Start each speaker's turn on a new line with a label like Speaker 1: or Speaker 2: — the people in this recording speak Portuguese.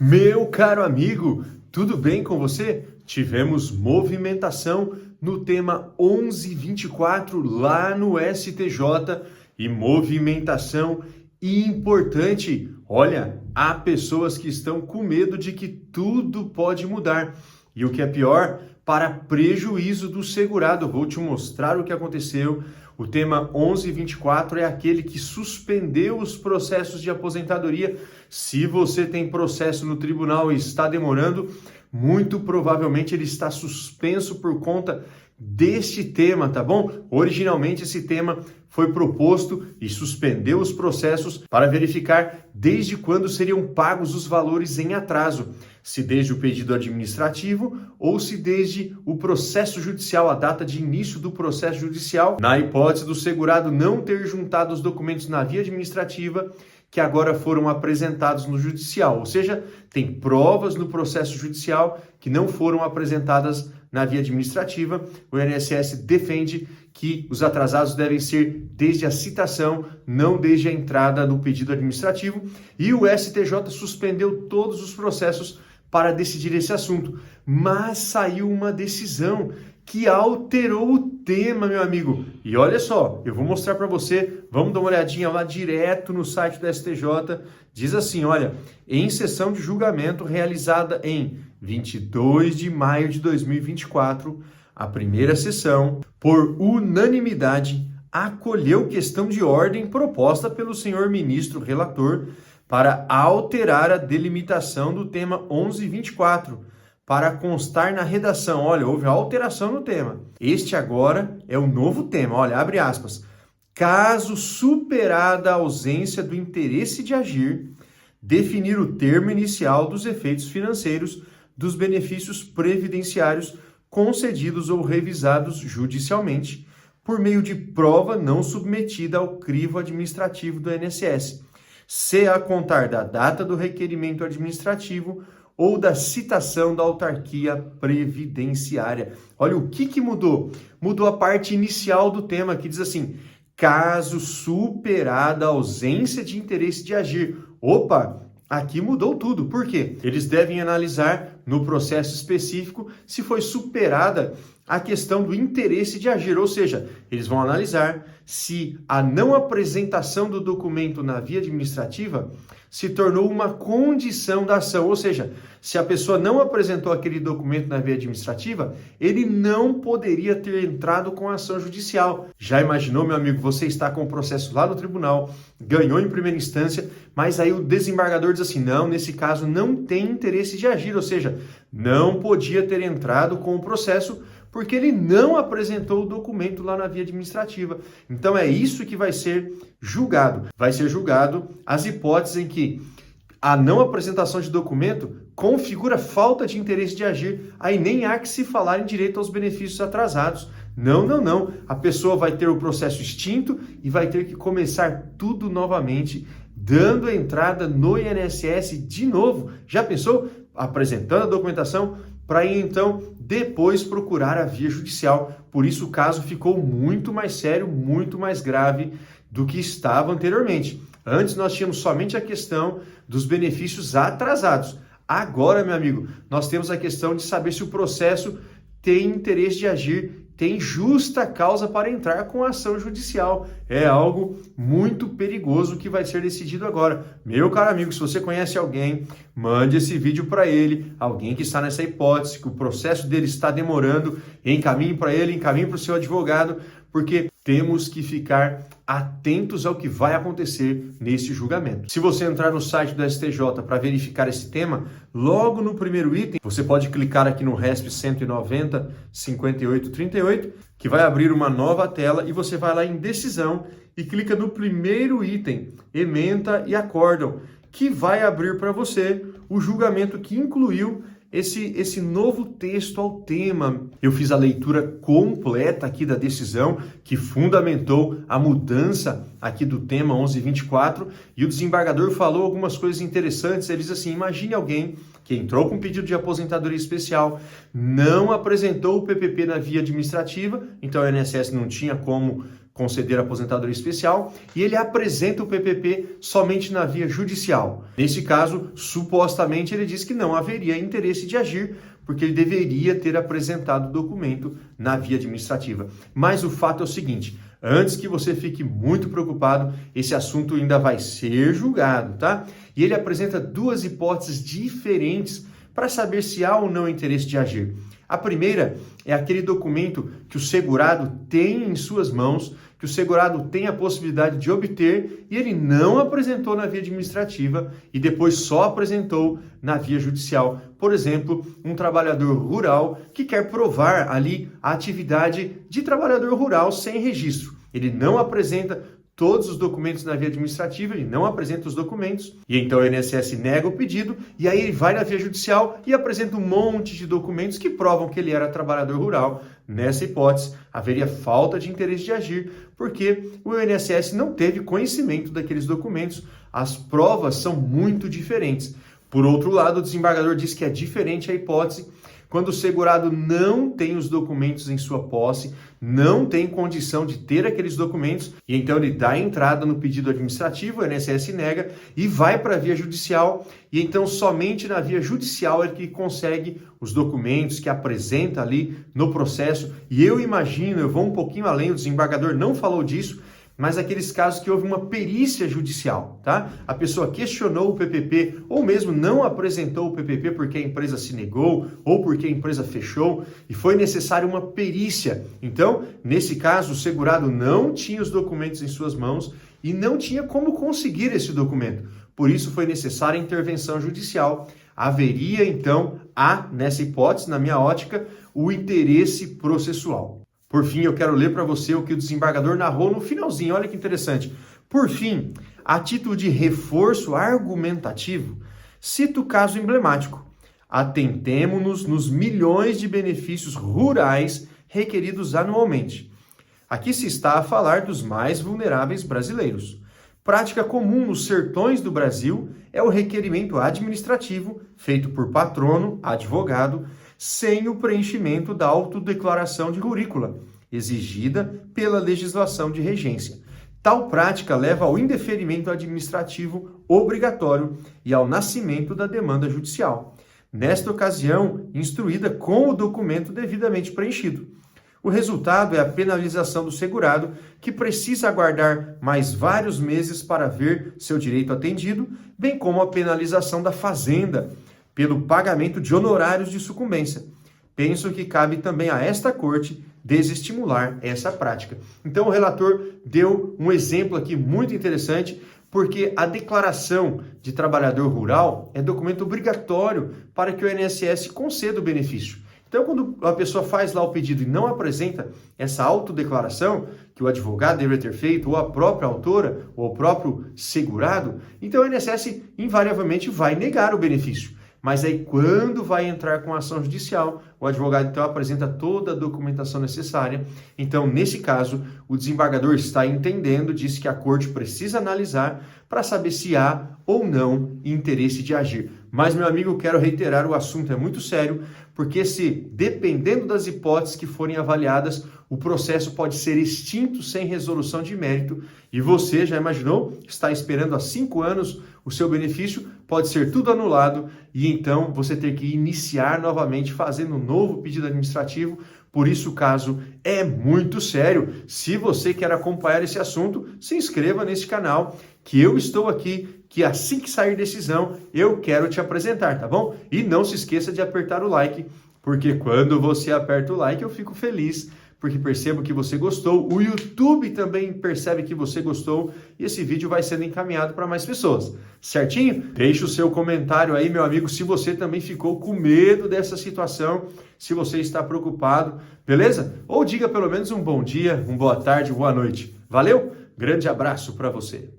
Speaker 1: Meu caro amigo, tudo bem com você? Tivemos movimentação no tema 1124 lá no STJ e movimentação importante. Olha, há pessoas que estão com medo de que tudo pode mudar e o que é pior, para prejuízo do segurado. Vou te mostrar o que aconteceu. O tema 1124 é aquele que suspendeu os processos de aposentadoria. Se você tem processo no tribunal e está demorando, muito provavelmente ele está suspenso por conta deste tema, tá bom? Originalmente esse tema foi proposto e suspendeu os processos para verificar desde quando seriam pagos os valores em atraso, se desde o pedido administrativo ou se desde o processo judicial, a data de início do processo judicial, na hipótese do segurado não ter juntado os documentos na via administrativa que agora foram apresentados no judicial, ou seja, tem provas no processo judicial que não foram apresentadas na via administrativa. O INSS defende que os atrasados devem ser desde a citação, não desde a entrada no pedido administrativo, e o STJ suspendeu todos os processos para decidir esse assunto, mas saiu uma decisão que alterou o tema, meu amigo. E olha só, eu vou mostrar para você, vamos dar uma olhadinha lá direto no site do STJ, diz assim, olha, em sessão de julgamento realizada em 22 de maio de 2024, a primeira sessão, por unanimidade, acolheu questão de ordem proposta pelo senhor ministro relator para alterar a delimitação do tema 1124, para constar na redação. Olha, houve alteração no tema. Este agora é o novo tema. Olha, abre aspas. Caso superada a ausência do interesse de agir, definir o termo inicial dos efeitos financeiros dos benefícios previdenciários concedidos ou revisados judicialmente por meio de prova não submetida ao crivo administrativo do INSS, se a contar da data do requerimento administrativo ou da citação da autarquia previdenciária. Olha, o que mudou? Mudou a parte inicial do tema, que diz assim, caso superada a ausência de interesse de agir. Opa, aqui mudou tudo. Por quê? Eles devem analisar no processo específico se foi superada a questão do interesse de agir, ou seja, eles vão analisar se a não apresentação do documento na via administrativa se tornou uma condição da ação, ou seja, se a pessoa não apresentou aquele documento na via administrativa, ele não poderia ter entrado com a ação judicial. Já imaginou, meu amigo, você está com o processo lá no tribunal, ganhou em primeira instância, mas aí o desembargador diz assim, não, nesse caso não tem interesse de agir, ou seja, não podia ter entrado com o processo porque ele não apresentou o documento lá na via administrativa. Então é isso que vai ser julgado. Vai ser julgado as hipóteses em que a não apresentação de documento configura falta de interesse de agir. Aí nem há que se falar em direito aos benefícios atrasados. Não. A pessoa vai ter o processo extinto e vai ter que começar tudo novamente, dando entrada no INSS de novo. Já pensou? Apresentando a documentação para ir então depois procurar a via judicial. Por isso o caso ficou muito mais sério, muito mais grave do que estava anteriormente. Antes nós tínhamos somente a questão dos benefícios atrasados. Agora, meu amigo, nós temos a questão de saber se o processo tem interesse de agir, tem justa causa para entrar com a ação judicial. É algo muito perigoso que vai ser decidido agora. Meu caro amigo, se você conhece alguém, mande esse vídeo para ele, alguém que está nessa hipótese, que o processo dele está demorando, encaminhe para ele, encaminhe para o seu advogado, porque temos que ficar atentos ao que vai acontecer nesse julgamento. Se você entrar no site do STJ para verificar esse tema, logo no primeiro item, você pode clicar aqui no RESP 190 58 38, que vai abrir uma nova tela e você vai lá em decisão e clica no primeiro item, ementa e acórdão, que vai abrir para você o julgamento que incluiu esse novo texto ao tema. Eu fiz a leitura completa aqui da decisão que fundamentou a mudança aqui do tema 1124 e o desembargador falou algumas coisas interessantes. Ele diz assim, imagine alguém que entrou com pedido de aposentadoria especial, não apresentou o PPP na via administrativa, então o INSS não tinha como conceder a aposentadoria especial e ele apresenta o PPP somente na via judicial. Nesse caso, supostamente ele diz que não haveria interesse de agir, porque ele deveria ter apresentado o documento na via administrativa. Mas o fato é o seguinte, antes que você fique muito preocupado, esse assunto ainda vai ser julgado, tá? E ele apresenta duas hipóteses diferentes para saber se há ou não interesse de agir. A primeira é aquele documento que o segurado tem em suas mãos, que o segurado tem a possibilidade de obter e ele não apresentou na via administrativa e depois só apresentou na via judicial. Por exemplo, um trabalhador rural que quer provar ali a atividade de trabalhador rural sem registro. Ele não apresenta todos os documentos na via administrativa, ele não apresenta os documentos, e então o INSS nega o pedido, e aí ele vai na via judicial e apresenta um monte de documentos que provam que ele era trabalhador rural. Nessa hipótese, haveria falta de interesse de agir, porque o INSS não teve conhecimento daqueles documentos, as provas são muito diferentes. Por outro lado, o desembargador diz que é diferente a hipótese quando o segurado não tem os documentos em sua posse, não tem condição de ter aqueles documentos, e então ele dá entrada no pedido administrativo, o INSS nega, e vai para a via judicial, e então somente na via judicial é que consegue os documentos que apresenta ali no processo. E eu imagino, eu vou um pouquinho além, o desembargador não falou disso, mas aqueles casos que houve uma perícia judicial, tá? A pessoa questionou o PPP ou mesmo não apresentou o PPP porque a empresa se negou ou porque a empresa fechou e foi necessária uma perícia. Então, nesse caso, o segurado não tinha os documentos em suas mãos e não tinha como conseguir esse documento. Por isso foi necessária a intervenção judicial. Haveria, então, nessa hipótese, na minha ótica, o interesse processual. Por fim, eu quero ler para você o que o desembargador narrou no finalzinho. Olha que interessante. Por fim, a título de reforço argumentativo, cito o caso emblemático. Atentemo-nos nos milhões de benefícios rurais requeridos anualmente. Aqui se está a falar dos mais vulneráveis brasileiros. Prática comum nos sertões do Brasil é o requerimento administrativo feito por patrono, advogado, sem o preenchimento da autodeclaração de rurícola, exigida pela legislação de regência. Tal prática leva ao indeferimento administrativo obrigatório e ao nascimento da demanda judicial, nesta ocasião instruída com o documento devidamente preenchido. O resultado é a penalização do segurado, que precisa aguardar mais vários meses para ver seu direito atendido, bem como a penalização da fazenda, pelo pagamento de honorários de sucumbência. Penso que cabe também a esta corte desestimular essa prática. Então o relator deu um exemplo aqui muito interessante, porque a declaração de trabalhador rural é documento obrigatório para que o INSS conceda o benefício. Então, quando a pessoa faz lá o pedido e não apresenta essa autodeclaração, que o advogado deveria ter feito, ou a própria autora, ou o próprio segurado, então o INSS invariavelmente vai negar o benefício. Mas aí, quando vai entrar com a ação judicial, o advogado então apresenta toda a documentação necessária. Então, nesse caso, o desembargador está entendendo, disse que a corte precisa analisar para saber se há ou não interesse de agir. Mas, meu amigo, quero reiterar, o assunto é muito sério, porque dependendo das hipóteses que forem avaliadas, o processo pode ser extinto sem resolução de mérito. E você, já imaginou, está esperando há 5 anos o seu benefício, pode ser tudo anulado e então você ter que iniciar novamente fazendo um novo pedido administrativo. Por isso o caso é muito sério. Se você quer acompanhar esse assunto, se inscreva nesse canal, que eu estou aqui, que assim que sair decisão, eu quero te apresentar, tá bom? E não se esqueça de apertar o like, porque quando você aperta o like, eu fico feliz, porque percebo que você gostou, o YouTube também percebe que você gostou e esse vídeo vai sendo encaminhado para mais pessoas, certinho? Deixe o seu comentário aí, meu amigo, se você também ficou com medo dessa situação, se você está preocupado, beleza? Ou diga pelo menos um bom dia, uma boa tarde, boa noite. Valeu? Grande abraço para você.